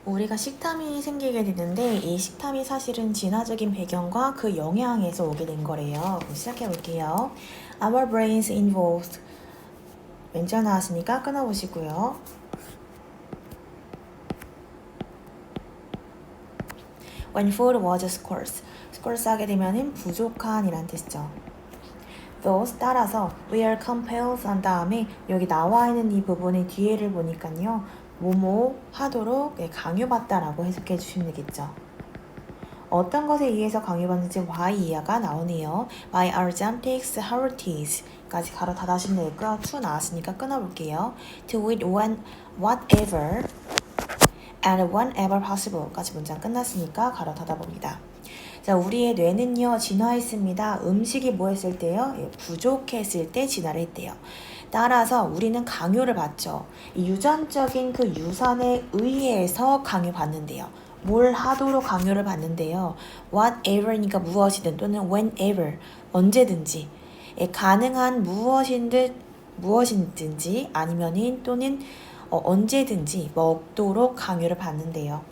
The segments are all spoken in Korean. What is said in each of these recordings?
우리가 식탐이 생기게 되는데 이 식탐이 사실은 진화적인 배경과 그 영향에서 오게 된 거래요. 그럼 시작해 볼게요. Our brains involved. 왼쪽 나왔으니까 끊어보시고요. When food was scarce. scarce 하게 되면은 부족한이란 뜻이죠. Thus 따라서 we are compelled 한 다음에 여기 나와 있는 이 부분의 뒤에를 보니까요. 뭐뭐 하도록 강요받다라고 해석해 주시면 되겠죠. 어떤 것에 의해서 강요받는지 why 이하가 나오네요. By Argentex Heritage 까지 가로 닫아주시면 되겠고요. to 나왔으니까 끊어볼게요. To eat whatever and whenever possible 까지 문장 끝났으니까 가로 닫아봅니다. 자, 우리의 뇌는요 진화했습니다. 음식이 뭐 했을 때요? 부족했을 때 진화를 했대요. 따라서 우리는 강요를 받죠. 유전적인 그 유산에 의해서 강요받는데요. 뭘 하도록 강요를 받는데요. whatever니까 무엇이든 또는 whenever 언제든지 가능한 무엇이든지 아니면은 또는 언제든지 먹도록 강요를 받는데요.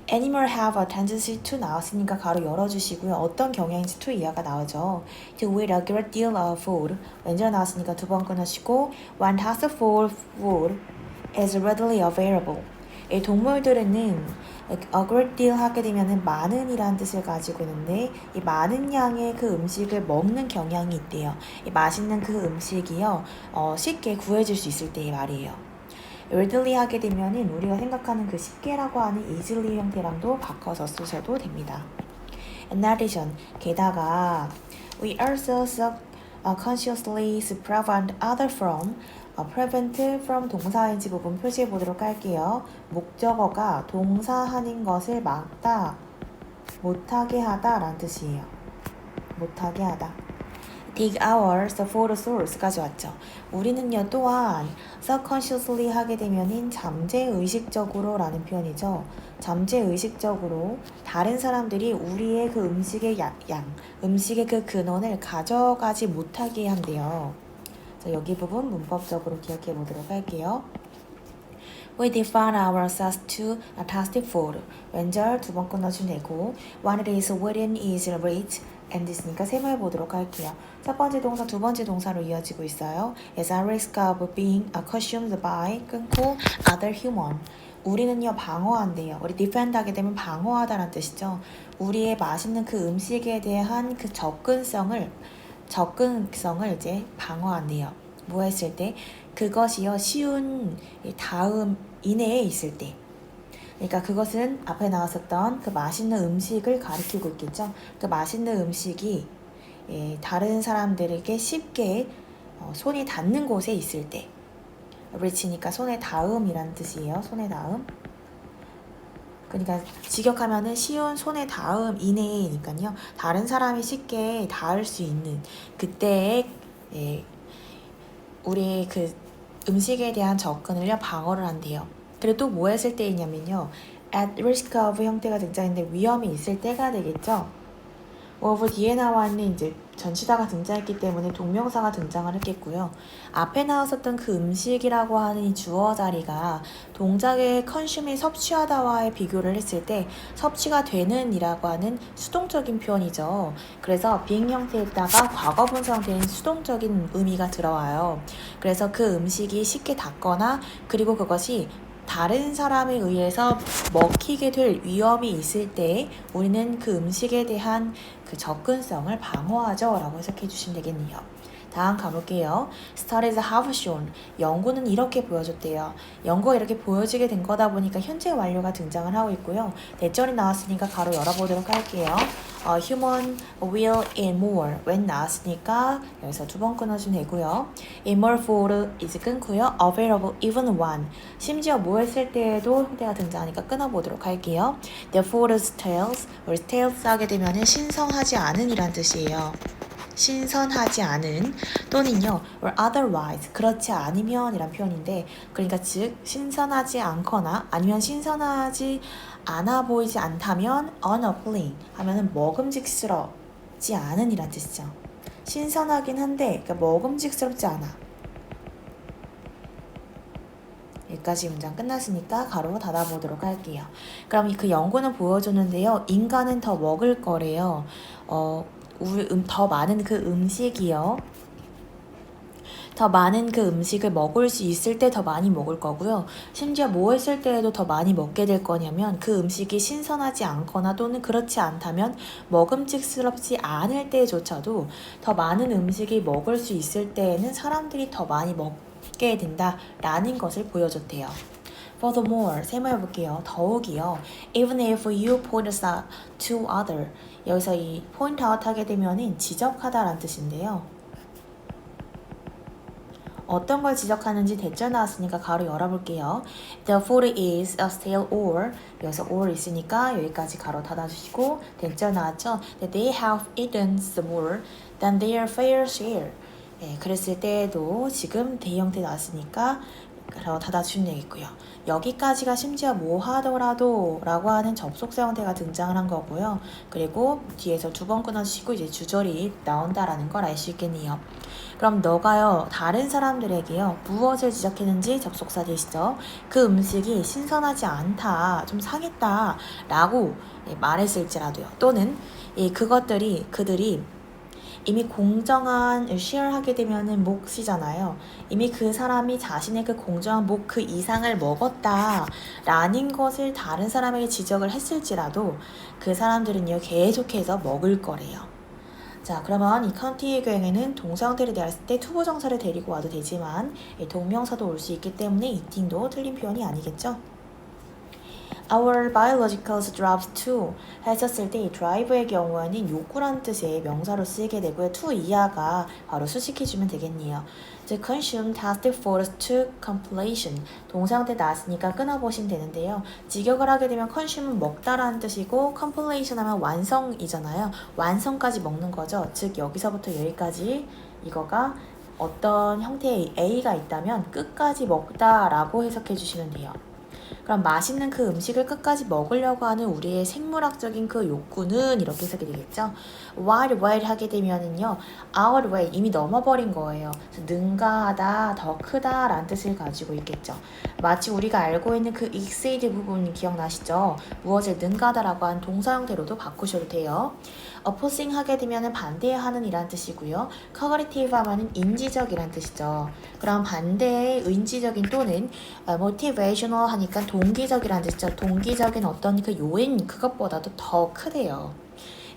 Animal have a tendency to 나왔으니까 가로 열어주시고요. 어떤 경향인지 to 이하가 나오죠. To eat a great deal of food. 왼쪽 나왔으니까 두 번 끊으시고 When task for food is readily available. 이 동물들은 a great deal 하게 되면 많은이라는 뜻을 가지고 있는데 이 많은 양의 그 음식을 먹는 경향이 있대요. 이 맛있는 그 음식이요 쉽게 구해질 수 있을 때의 말이에요. readily 하게 되면은 우리가 생각하는 그 쉽게라고 하는 easily 형태랑도 바꿔서 쓰셔도 됩니다. In addition, 게다가 we also consciously prevent other from prevent from 동사인지 부분 표시해 보도록 할게요. 목적어가 동사하는 것을 막다, 못하게 하다 라는 뜻이에요. 못하게 하다. dig hours for the source까지 왔죠. 우리는요 또한 subconsciously 하게 되면은 잠재의식적으로 라는 표현이죠. 잠재의식적으로 다른 사람들이 우리의 그 음식의 음식의 그 근원을 가져가지 못하게 한대요. 자, 여기 부분 문법적으로 기억해 보도록 할게요. We define ourselves to a task food. 왼절 두 번 끊어주면 되고 When it is within is reach and 있으니까 세모해 보도록 할게요. 첫 번째 동사, 두 번째 동사로 이어지고 있어요. Is at risk of being consumed by 끊고 other human. 우리는요 방어한대요. 우리 defend 하게 되면 방어하다라는 뜻이죠. 우리의 맛있는 그 음식에 대한 그 접근성을 이제 방어한대요. 뭐 했을 때? 그것이요 쉬운 다음 이내에 있을 때. 그러니까 그것은 앞에 나왔었던 그 맛있는 음식을 가리키고 있겠죠. 그 맛있는 음식이 다른 사람들에게 쉽게 손이 닿는 곳에 있을 때. reach니까 손에 닿음이라는 뜻이에요. 손에 닿음. 그러니까 직역하면은 쉬운 손에 닿음 이내니까요. 다른 사람이 쉽게 닿을 수 있는 그때에 우리 그 음식에 대한 접근을요 방어를 한대요. 그리고 또 뭐 했을 때이냐면요. at risk of 형태가 등장했는데 위험이 있을 때가 되겠죠. of 뒤에 나와 있는 이제 전치사가 등장했기 때문에 동명사가 등장을 했겠고요. 앞에 나왔었던 그 음식이라고 하는 이 주어 자리가 동작의 consume이 섭취하다와의 비교를 했을 때 섭취가 되는 이라고 하는 수동적인 표현이죠. 그래서 being 형태에다가 과거 분사형태인 수동적인 의미가 들어와요. 그래서 그 음식이 쉽게 닿거나 그리고 그것이 다른 사람에 의해서 먹히게 될 위험이 있을 때 우리는 그 음식에 대한 그 접근성을 방어하죠 라고 해석해 주시면 되겠네요. 다음 가볼게요. Studies have shown. 연구는 이렇게 보여줬대요. 연구가 이렇게 보여지게 된 거다 보니까 현재 완료가 등장을 하고 있고요. 대절이 나왔으니까 가로 열어보도록 할게요. Human will eat more. when 나왔으니까 여기서 두 번 끊어주면 되고요. In more food is 끊고요. Available even when. 심지어 뭐 했을 때에도 형태가 등장하니까 끊어보도록 할게요. The food stales. 우리 stales 하게 되면 신성하지 않은 이란 뜻이에요. 신선하지 않은 또는요 or otherwise 그렇지 않으면 이란 표현인데 그러니까 즉 신선하지 않거나 아니면 신선하지 않아 보이지 않다면 unappealing 하면은 먹음직스럽지 않은 이란 뜻이죠. 신선하긴 한데 그러니까 먹음직스럽지 않아. 여기까지 문장 끝났으니까 가로 닫아보도록 할게요. 그럼 그 연구는 보여줬는데요. 인간은 더 먹을 거래요. 더 많은 그 음식이요. 더 많은 그 음식을 먹을 수 있을 때 더 많이 먹을 거고요. 심지어 뭐 했을 때에도 더 많이 먹게 될 거냐면 그 음식이 신선하지 않거나 또는 그렇지 않다면 먹음직스럽지 않을 때조차도 더 많은 음식이 먹을 수 있을 때에는 사람들이 더 많이 먹게 된다라는 것을 보여줬대요. Furthermore, 세모해볼게요. 더욱이요. Even if you point out to other. 여기서 이 point out 하게 되면은 지적하다라는 뜻인데요. 어떤 걸 지적하는지 대절 나왔으니까 가로 열어볼게요. The food is a stale or 여기서 or 있으니까 여기까지 가로 닫아주시고 대절 나왔죠. That they have eaten more than their fair share. 그랬을 때에도 지금 대형태 나왔으니까 가로 닫아주시면 되겠고요. 여기까지가 심지어 뭐 하더라도 라고 하는 접속사 형태가 등장을 한 거고요. 그리고 뒤에서 두 번 끊어주시고 이제 주절이 나온다라는 걸 알 수 있겠네요. 그럼 너가요 다른 사람들에게요 무엇을 지적했는지 접속사 되시죠. 그 음식이 신선하지 않다, 좀 상했다 라고 말했을지라도요. 또는 그들이 이미 공정한 share 하게 되면은 몫이잖아요. 이미 그 사람이 자신의 그 공정한 몫 그 이상을 먹었다 라는 것을 다른 사람에게 지적을 했을지라도 그 사람들은요 계속해서 먹을 거래요. 자, 그러면 이 컨티뉴 경우에는 동사 형태를 대했을 때 투부정사를 데리고 와도 되지만 동명사도 올 수 있기 때문에 eating도 틀린 표현이 아니겠죠? Our biologicals drops to 했었을 때 이 drive의 경우에는 욕구라는 뜻의 명사로 쓰이게 되고요. to 이하가 바로 수식해주면 되겠네요. The consume task force to completion 동사 형태 나왔으니까 끊어보시면 되는데요. 직역을 하게 되면 consume은 먹다라는 뜻이고 completion 하면 완성이잖아요. 완성까지 먹는 거죠. 즉 여기서부터 여기까지 이거가 어떤 형태의 A가 있다면 끝까지 먹다라고 해석해 주시면 돼요. 그럼 맛있는 그 음식을 끝까지 먹으려고 하는 우리의 생물학적인 그 욕구는 이렇게 해석이 되겠죠. Wide wide 하게 되면은요, our way 이미 넘어버린 거예요. 그래서 능가하다, 더 크다 라는 뜻을 가지고 있겠죠. 마치 우리가 알고 있는 그 exceed 부분 기억나시죠? 무엇을 능가하다라고 한 동사 형태로도 바꾸셔도 돼요. opposing 하게 되면은 반대하는 이란 뜻이고요. cognitive 하면은 인지적이란 뜻이죠. 그럼 반대의 인지적인 또는 motivational 하니까 동기적이란 뜻이죠. 동기적인 어떤 그 요인 그것보다도 더 크대요.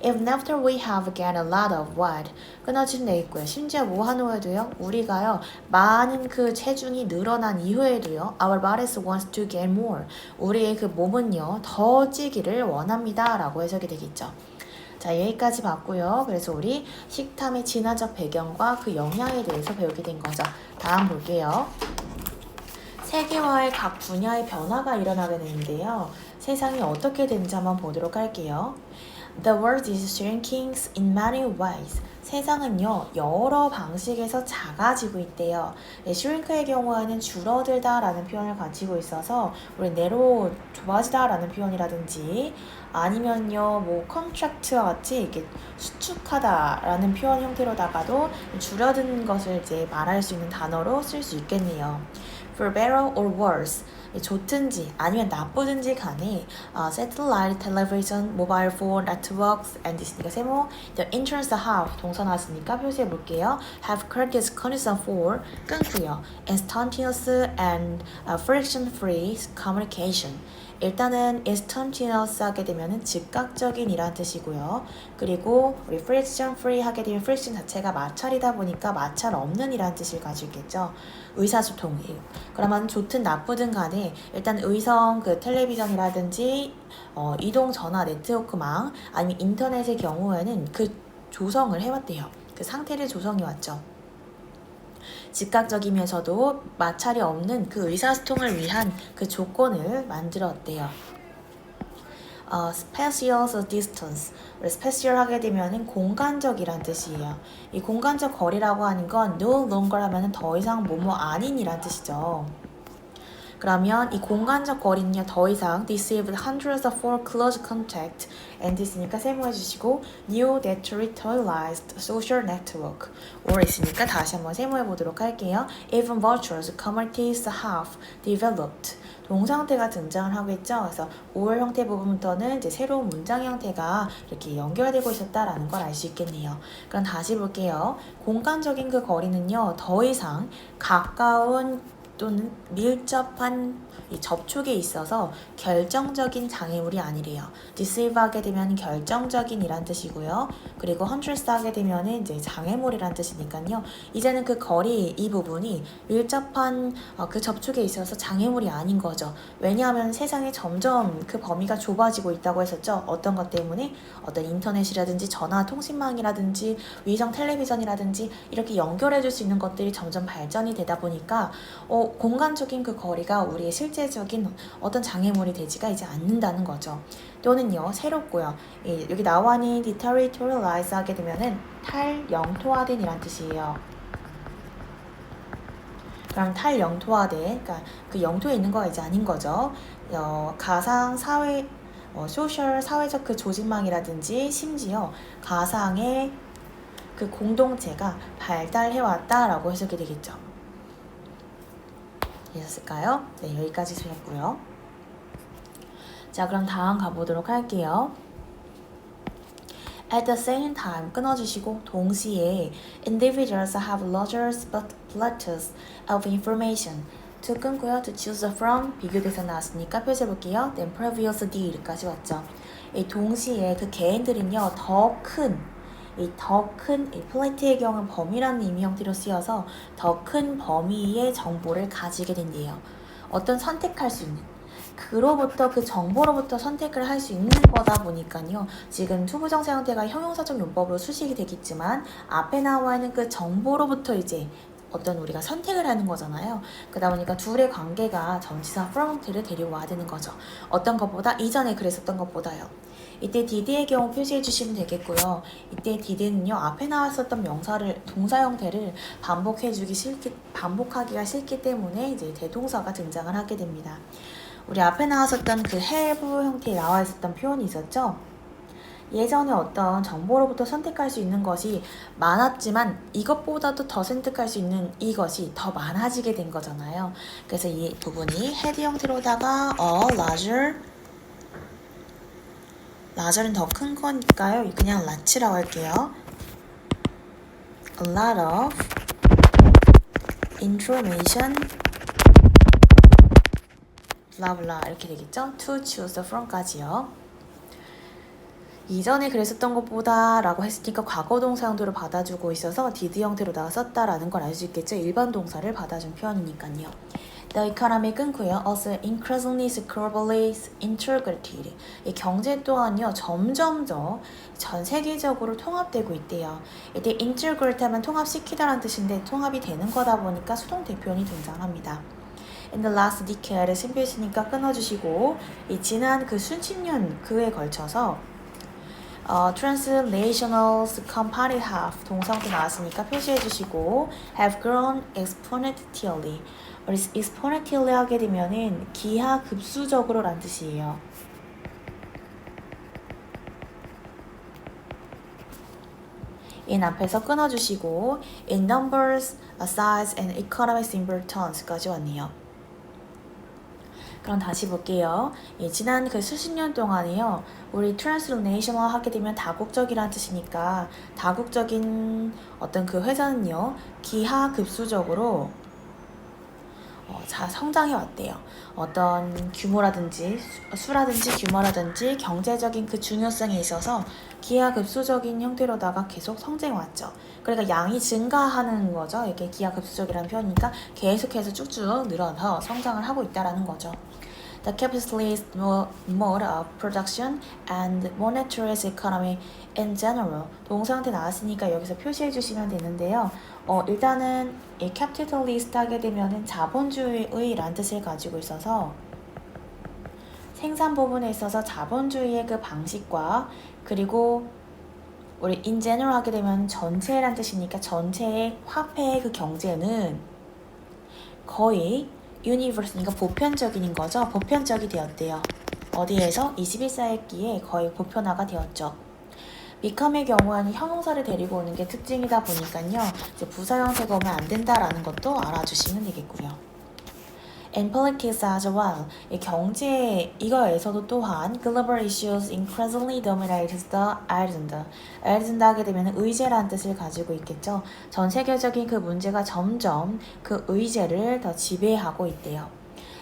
Even after we have gained a lot of what 끊어주면 되겠고요. 심지어 뭐 한 후에도요. 우리가요. 많은 그 체중이 늘어난 이후에도요. Our bodies wants to gain more. 우리의 그 몸은요. 더 찌기를 원합니다. 라고 해석이 되겠죠. 자, 여기까지 봤고요. 그래서 우리 식탐의 진화적 배경과 그 영향에 대해서 배우게 된 거죠. 다음 볼게요. 세계화의 각 분야의 변화가 일어나게 되는데요. 세상이 어떻게 되는지 한번 보도록 할게요. The world is shrinking in many ways. 세상은요 여러 방식에서 작아지고 있대요. shrink의 경우에는 줄어들다라는 표현을 가지고 있어서 우리 내로 좁아지다라는 표현이라든지 아니면요 뭐 contract와 같이 이렇게 수축하다라는 표현 형태로다가도 줄어든 것을 이제 말할 수 있는 단어로 쓸 수 있겠네요. For better or worse. 좋든지 아니면 나쁘든지 간에 satellite television, mobile phone, networks, and 있으니까 세모 the interest have 동사 나왔으니까 표시해 볼게요. have created condition for 끊고요. instantaneous and friction-free communication. 일단은 instantaneous 하게 되면은 즉각적인 이란 뜻이고요. 그리고 우리 friction free 하게 되면 friction 자체가 마찰이다 보니까 마찰 없는 이란 뜻을 가지고 있겠죠. 의사소통이에요. 그러면 좋든 나쁘든 간에 일단 의성 그 텔레비전이라든지 이동 전화 네트워크망 아니면 인터넷의 경우에는 그 조성을 해왔대요. 그 상태를 조성해 왔죠. 즉각적이면서도 마찰이 없는 그 의사소통을 위한 그 조건을 만들었대요. spatial distance. spatial 하게 되면은 공간적이란 뜻이에요. 이 공간적 거리라고 하는 건 no longer 하면은 더 이상 뭐뭐 아닌이란 뜻이죠. 그러면 이 공간적 거리는요 더 이상 deceived hundreds of for close contact and 있으니까 세모해 주시고 new deterritorialized social network or 있으니까 다시 한번 세모해 보도록 할게요. Even virtuous communities have developed 동사 형태가 등장을 하겠죠. 그래서 or 형태 부분부터는 이제 새로운 문장 형태가 이렇게 연결되고 있었다라는 걸 알 수 있겠네요. 그럼 다시 볼게요. 공간적인 그 거리는요 더 이상 가까운 또는 밀접한 이 접촉에 있어서 결정적인 장애물이 아니래요. deceive 하게 되면 결정적인 이란 뜻이고요. 그리고 hundreds 하게 되면 이제 장애물이란 뜻이니까요. 이제는 그 거리 이 부분이 밀접한 그 접촉에 있어서 장애물이 아닌 거죠. 왜냐하면 세상에 점점 그 범위가 좁아지고 있다고 했었죠. 어떤 것 때문에 어떤 인터넷이라든지 전화 통신망이라든지 위성 텔레비전이라든지 이렇게 연결해 줄 수 있는 것들이 점점 발전이 되다 보니까 공간적인 그 거리가 우리의 실제적인 어떤 장애물이 되지가 이제 않는다는 거죠. 또는요 새롭고요. 여기 나와니 deterritorialize 하게 되면은 탈영토화된 이란 뜻이에요. 그럼 탈영토화된 그러니까 그 영토에 있는 거가 이제 아닌 거죠. 가상 사회 소셜 사회적 그 조직망이라든지 심지어 가상의 그 공동체가 발달해왔다라고 해석이 되겠죠. 되셨을까요? 네, 여기까지 되었고요. 자, 그럼 다음 가보도록 할게요. At the same time 끊어주시고 동시에 individuals have larger platters of information to 끊고요. to choose from 비교대사 나왔으니까 표시해볼게요. then previous did까지 왔죠. 이 동시에 그 개인들은요 더 큰 플레이트의 경우는 범위라는 의미 형태로 쓰여서 더 큰 범위의 정보를 가지게 된대요. 어떤 선택할 수 있는 그로부터 그 정보로부터 선택을 할 수 있는 거다 보니까요. 지금 투부정사 형태가 형용사적 용법으로 수식이 되겠지만 앞에 나와 있는 그 정보로부터 이제 어떤 우리가 선택을 하는 거잖아요. 그러다 보니까 둘의 관계가 전치사 from 형태를 데려와야 되는 거죠. 어떤 것보다 이전에 그랬었던 것보다요. 이때 did의 경우 표시해 주시면 되겠고요. 이때 did는요 앞에 나왔었던 명사를 동사 형태를 반복하기가 싫기 때문에 이제 대동사가 등장을 하게 됩니다. 우리 앞에 나왔었던 그 have 형태에 나와 있었던 표현이 있었죠. 예전에 어떤 정보로부터 선택할 수 있는 것이 많았지만 이것보다도 더 선택할 수 있는 이것이 더 많아지게 된 거잖아요. 그래서 이 부분이 had 형태로다가 larger는 더 큰 거니까요. 그냥 large라고 할게요. A lot of information 블라블라 이렇게 되겠죠. to choose from까지요. 이전에 그랬었던 것보다 라고 했으니까 과거 동사 형태로 받아주고 있어서 did 형태로 나왔었다라는 걸 알 수 있겠죠. 일반 동사를 받아준 표현이니까요. The economy 끊고요. Also increasingly globally integrated. 이 경제 또한요. 점점 더 전 세계적으로 통합되고 있대요. 이때 integrate 하면 통합시키다라는 뜻인데 통합이 되는 거다 보니까 수동 대표현이 등장합니다. In the last decade 신표시니까 끊어주시고 이 지난 그 수십 년 그에 걸쳐서 transnational company have 동사형태 나왔으니까 표시해주시고 have grown exponentially. exponentially 하게 되면은 기하급수적으로 란 뜻이에요. in 앞에서 끊어주시고 in numbers, size, and economic simple terms까지 왔네요. 그럼 다시 볼게요. 지난 그 수십 년 동안이요. 우리 transnational 하게 되면 다국적이라는 뜻이니까 다국적인 어떤 그 회사는요. 기하급수적으로 성장해 왔대요. 어떤 규모라든지 수라든지 규모라든지 경제적인 그 중요성에 있어서 기하급수적인 형태로다가 계속 성장해 왔죠. 그러니까 양이 증가하는 거죠. 이게 기하급수적이라는 표현이니까 계속해서 쭉쭉 늘어서 성장을 하고 있다라는 거죠. The capitalist mode of production and monetary economy in general. 동사 형태 나왔으니까 여기서 표시해 주시면 되는데요. 일단은 이 capitalist 하게 되면은 자본주의라는 뜻을 가지고 있어서 생산 부분에 있어서 자본주의의 그 방식과 그리고 우리 in general 하게 되면 전체란 뜻이니까 전체의 화폐의 그 경제는 거의 universe니까 보편적인 거죠. 보편적이 되었대요. 어디에서? 21세기에 거의 보편화가 되었죠. become의 경우에는 형용사를 데리고 오는 게 특징이다 보니까요. 이제 부사 형태가 오면 안 된다라는 것도 알아주시면 되겠고요. And politics as well. 이 경제 이거에서도 또한 global issues increasingly dominate the agenda. agenda 하게 되면 의제라는 뜻을 가지고 있겠죠. 전 세계적인 그 문제가 점점 그 의제를 더 지배하고 있대요.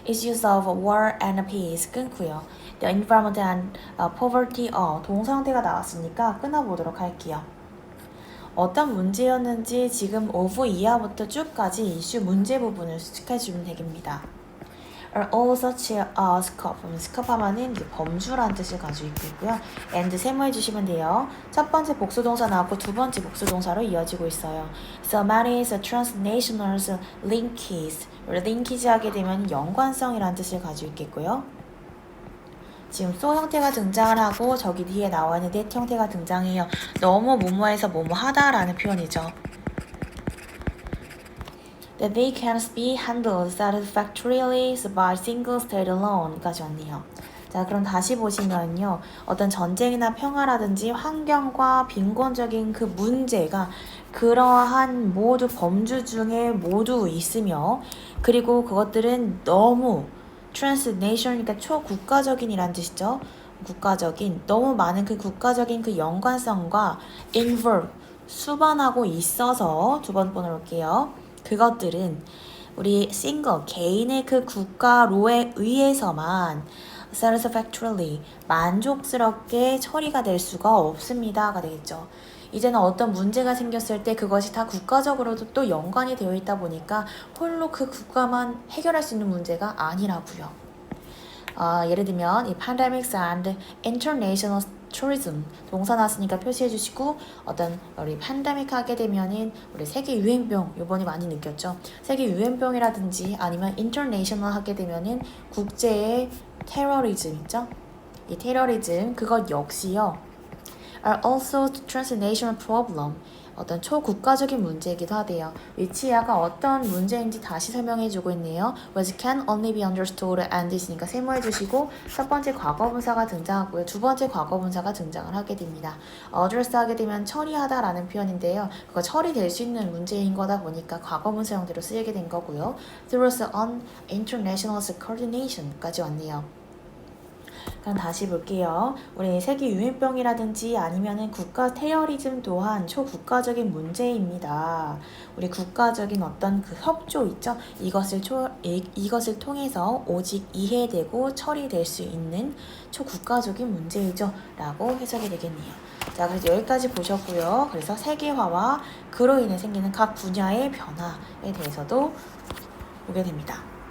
Issues of war and peace 끊고요. The environment and poverty 동사 형태가 나왔으니까 끊어보도록 할게요. 어떤 문제였는지 지금 of 이하부터 쭉까지 이슈 문제 부분을 수식해주면 되겠습니다. are all such as scope. scope 하면은 이제 범주라는 뜻을 가지고 있고요. and 세모해 주시면 돼요. 첫 번째 복수동사 나왔고 두 번째 복수동사로 이어지고 있어요. So many transnational linkages. linkage 하게 되면 연관성이라는 뜻을 가지고 있겠고요. 지금 so 형태가 등장을 하고 저기 뒤에 나와 있는 that 형태가 등장해요. 너무 뭐뭐해서 뭐뭐하다라는 표현이죠. That they can be handled satisfactorily by single state alone까지 왔네요. 자, 그럼 다시 보시면요. 어떤 전쟁이나 평화라든지 환경과 빈곤적인 그 문제가 그러한 모두 범주 중에 모두 있으며 그리고 그것들은 너무 transnation이니까 초국가적인이란 뜻이죠. 국가적인 너무 많은 그 국가적인 그 연관성과 involve 수반하고 있어서 두 번 보내볼게요. 그것들은 우리 싱글 개인의 그 국가로에 의해서만 satisfactorily 만족스럽게 처리가 될 수가 없습니다가 되겠죠. 이제는 어떤 문제가 생겼을 때 그것이 다 국가적으로도 또 연관이 되어 있다 보니까 홀로 그 국가만 해결할 수 있는 문제가 아니라고요. 예를 들면 이 pandemics and international tourism 동사 나왔으니까 표시해 주시고 어떤 우리 팬데믹 하게 되면은 우리 세계 유행병 요번에 많이 느꼈죠. 세계 유행병이라든지 아니면 international 하게 되면은 국제의 테러리즘 있죠. 이 테러리즘 그것 역시요. are also transnational problem. 어떤 초국가적인 문제이기도 하대요. 위치야가 어떤 문제인지 다시 설명해주고 있네요. which can only be understood and is니까 세모해주시고 첫 번째 과거분사가 등장하고요. 두 번째 과거분사가 등장을 하게 됩니다. address 하게 되면 처리하다라는 표현인데요. 그거 처리될 수 있는 문제인 거다 보니까 과거분사 형태로 쓰이게 된 거고요. through on international coordination까지 왔네요. 그럼 다시 볼게요. 우리 세계 유행병이라든지 아니면은 국가 테러리즘 또한 초국가적인 문제입니다. 우리 국가적인 어떤 그 협조 있죠? 이것을 통해서 오직 이해되고 처리될 수 있는 초국가적인 문제이죠. 라고 해석이 되겠네요. 자, 그래서 여기까지 보셨고요. 그래서 세계화와 그로 인해 생기는 각 분야의 변화에 대해서도 보게 됩니다.